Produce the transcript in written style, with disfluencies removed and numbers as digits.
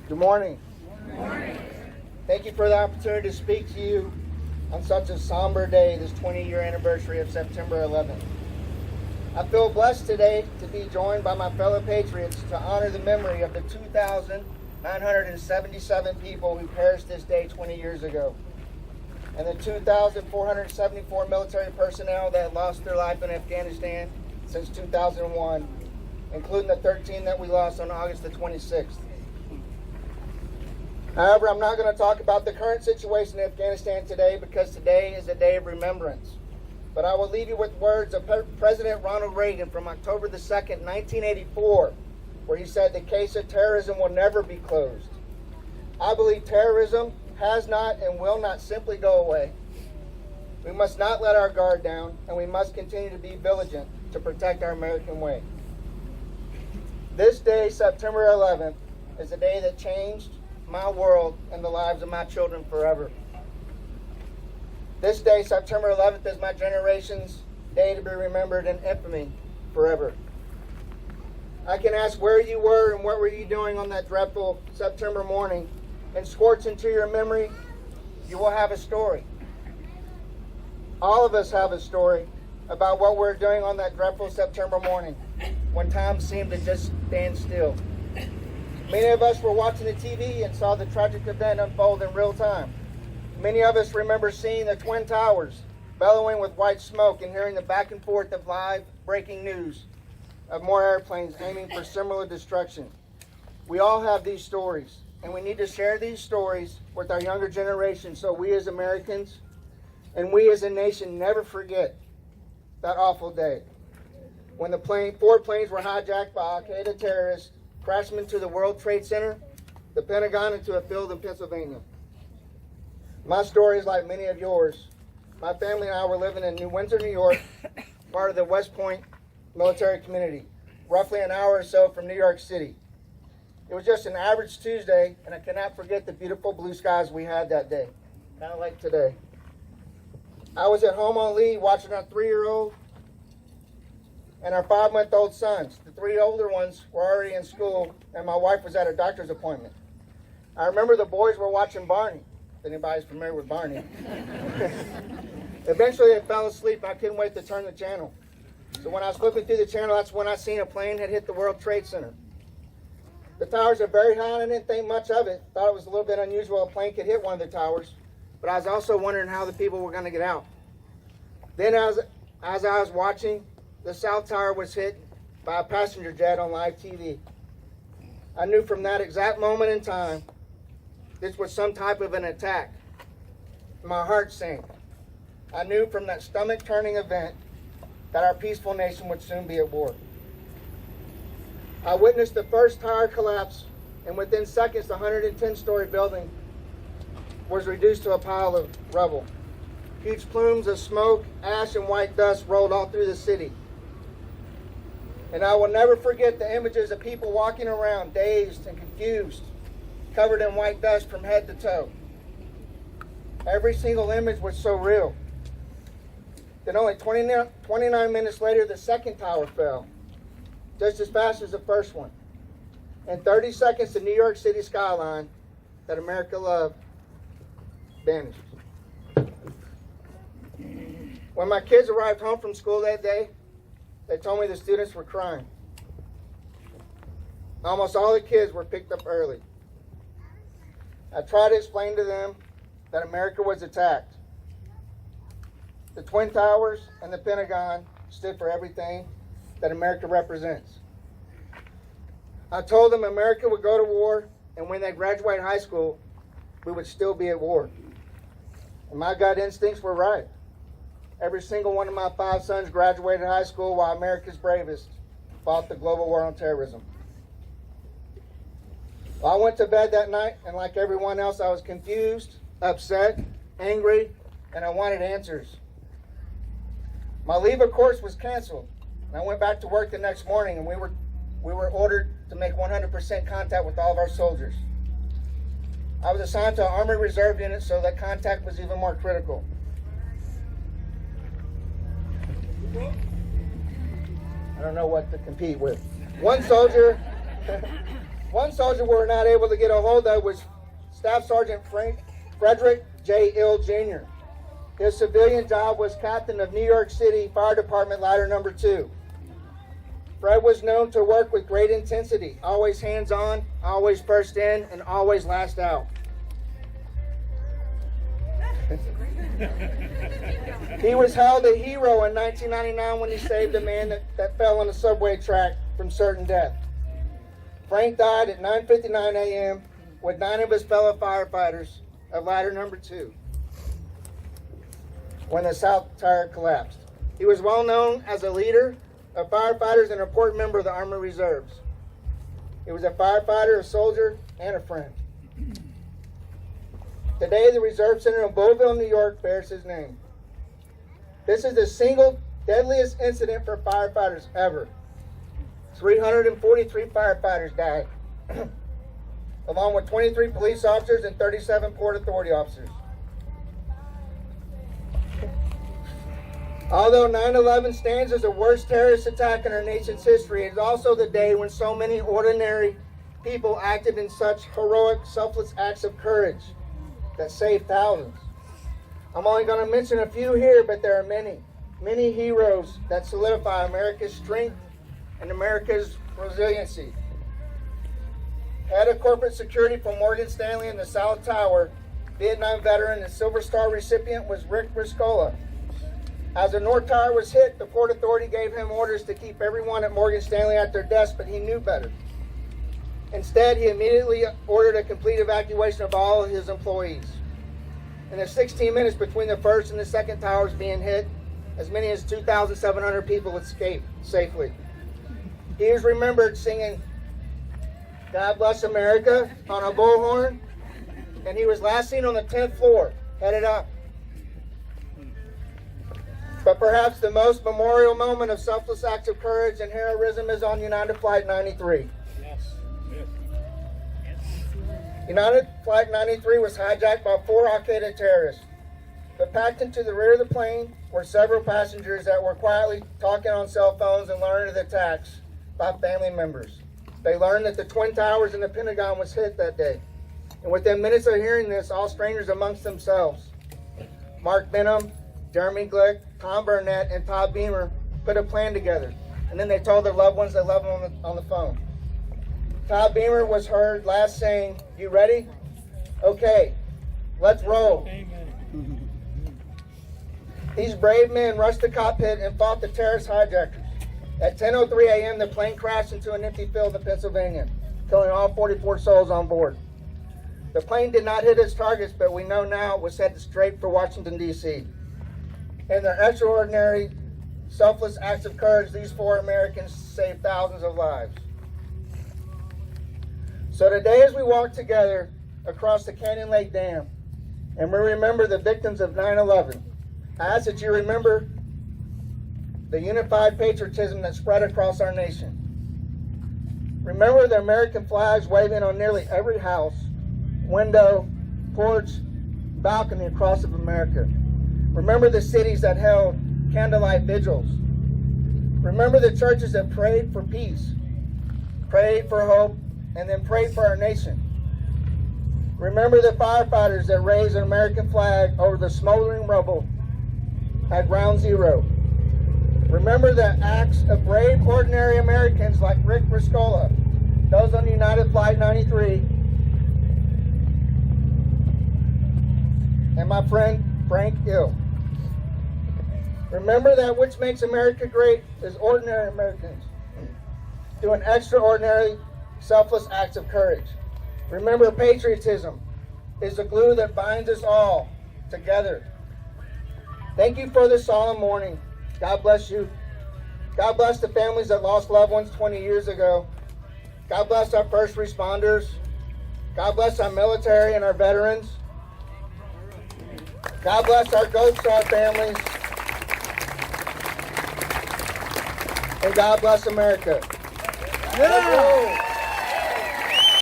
Good morning. Good morning. Thank you for the opportunity to speak to you on such a somber day, this 20-year anniversary of September 11th. I feel blessed today to be joined by my fellow patriots to honor the memory of the 2,977 people who perished this day 20 years ago, and the 2,474 military personnel that lost their life in Afghanistan since 2001, including the 13 that we lost on August the 26th. However, I'm not going to talk about the current situation in Afghanistan today because today is a day of remembrance. But I will leave you with words of President Ronald Reagan from October the 2nd, 1984, where he said the case of terrorism will never be closed. I believe terrorism has not and will not simply go away. We must not let our guard down, and we must continue to be vigilant to protect our American way. This day, September 11th, is a day that changed my world and the lives of my children forever. This day, September 11th, is my generation's day to be remembered in infamy forever. I can ask where you were and what were you doing on that dreadful September morning, and scorched into your memory, you will have a story. All of us have a story about what we're doing on that dreadful September morning when time seemed to just stand still. Many of us were watching the TV and saw the tragic event unfold in real time. Many of us remember seeing the Twin Towers bellowing with white smoke and hearing the back and forth of live breaking news of more airplanes aiming for similar destruction. We all have these stories, and we need to share these stories with our younger generation so we as Americans and we as a nation never forget that awful day when the four planes were hijacked by Al-Qaeda terrorists, crashed into the World Trade Center, the Pentagon, into a field in Pennsylvania. My story is like many of yours. My family and I were living in New Windsor, New York, part of the West Point military community, roughly an hour or so from New York City. It was just an average Tuesday, and I cannot forget the beautiful blue skies we had that day, kind of like today. I was at home on leave watching our 3-year-old and our 5-month-old sons. The 3 older ones were already in school, and my wife was at a doctor's appointment. I remember the boys were watching Barney, if anybody's familiar with Barney. Eventually they fell asleep. I couldn't wait to turn the channel. So when I was flipping through the channel, that's when I seen a plane had hit the World Trade Center. The towers are very high, and I didn't think much of it. Thought it was a little bit unusual a plane could hit one of the towers. But I was also wondering how the people were going to get out. Then as I was watching, the South Tower was hit by a passenger jet on live TV. I knew from that exact moment in time this was some type of an attack. My heart sank. I knew from that stomach-turning event that our peaceful nation would soon be at war. I witnessed the first tower collapse, and within seconds the 110-story building was reduced to a pile of rubble. Huge plumes of smoke, ash, and white dust rolled all through the city. And I will never forget the images of people walking around dazed and confused, covered in white dust from head to toe. Every single image was so real. Then only 29 minutes later, the second tower fell, just as fast as the first one. In 30 seconds, the New York City skyline that America loved vanished. When my kids arrived home from school that day, they told me the students were crying. Almost all the kids were picked up early. I tried to explain to them that America was attacked. The Twin Towers and the Pentagon stood for everything that America represents. I told them America would go to war, and when they graduate high school, we would still be at war. And my gut instincts were right. Every single one of my 5 sons graduated high school while America's bravest fought the global war on terrorism. Well, I went to bed that night, and like everyone else, I was confused, upset, angry, and I wanted answers. My leave of course was canceled, and I went back to work the next morning, and we were ordered to make 100% contact with all of our soldiers. I was assigned to an Army Reserve unit, so that contact was even more critical. I don't know what to compete with. One soldier One soldier we were not able to get a hold of was Staff Sergeant Frederick J. Ill Jr. His civilian job was captain of New York City Fire Department Ladder Number 2. Fred was known to work with great intensity, always hands-on, always first in, and always last out. He was hailed a hero in 1999 when he saved a man that fell on the subway track from certain death. Frank died at 9:59 a.m. with 9 of his fellow firefighters of Ladder Number 2 when the south tower collapsed. He was well known as a leader of firefighters and an important member of the Army Reserves. He was a firefighter, a soldier, and a friend. Today, the Reserve Center in Beauville, New York bears his name. This is the single deadliest incident for firefighters ever. 343 firefighters died, along with 23 police officers and 37 Port Authority officers. Although 9/11 stands as the worst terrorist attack in our nation's history, it is also the day when so many ordinary people acted in such heroic, selfless acts of courage that saved thousands. I'm only going to mention a few here, but there are many, many heroes that solidify America's strength and America's resiliency. Head of corporate security for Morgan Stanley in the South Tower, Vietnam veteran and Silver Star recipient was Rick Riscola. As the North Tower was hit, the Port Authority gave him orders to keep everyone at Morgan Stanley at their desk, but he knew better. Instead, he immediately ordered a complete evacuation of all of his employees. In the 16 minutes between the first and the second towers being hit, as many as 2,700 people escaped safely. He is remembered singing "God Bless America" on a bullhorn, and he was last seen on the 10th floor, headed up. But perhaps the most memorial moment of selfless acts of courage and heroism is on United Flight 93. United Flight 93 was hijacked by 4 Al-Qaeda terrorists. But packed into the rear of the plane were several passengers that were quietly talking on cell phones and learned of the attacks by family members. They learned that the Twin Towers and the Pentagon was hit that day. And within minutes of hearing this, all strangers amongst themselves, Mark Benham, Jeremy Glick, Tom Burnett, and Todd Beamer put a plan together. And then they told their loved ones they loved them on the phone. Todd Beamer was heard last saying, "You ready? Okay, let's roll." Amen. These brave men rushed the cockpit and fought the terrorist hijackers. At 10:03 a.m., the plane crashed into an empty field in Pennsylvania, killing all 44 souls on board. The plane did not hit its targets, but we know now it was headed straight for Washington, D.C. In their extraordinary, selfless acts of courage, these 4 Americans saved thousands of lives. So today, as we walk together across the Canyon Lake Dam, and we remember the victims of 9/11, I ask that you remember the unified patriotism that spread across our nation. Remember the American flags waving on nearly every house, window, porch, balcony across of America. Remember the cities that held candlelight vigils. Remember the churches that prayed for peace, prayed for hope, and then prayed for our nation. Remember the firefighters that raised an American flag over the smoldering rubble at Ground Zero. Remember the acts of brave, ordinary Americans like Rick Riscola, those on United Flight 93, and my friend Frank Ill. Remember that which makes America great is ordinary Americans doing extraordinary, selfless acts of courage. Remember, patriotism is the glue that binds us all together. Thank you for this solemn morning. God bless you. God bless the families that lost loved ones 20 years ago. God bless our first responders. God bless our military and our veterans. God bless our Gold Star families. And God bless America. Yeah.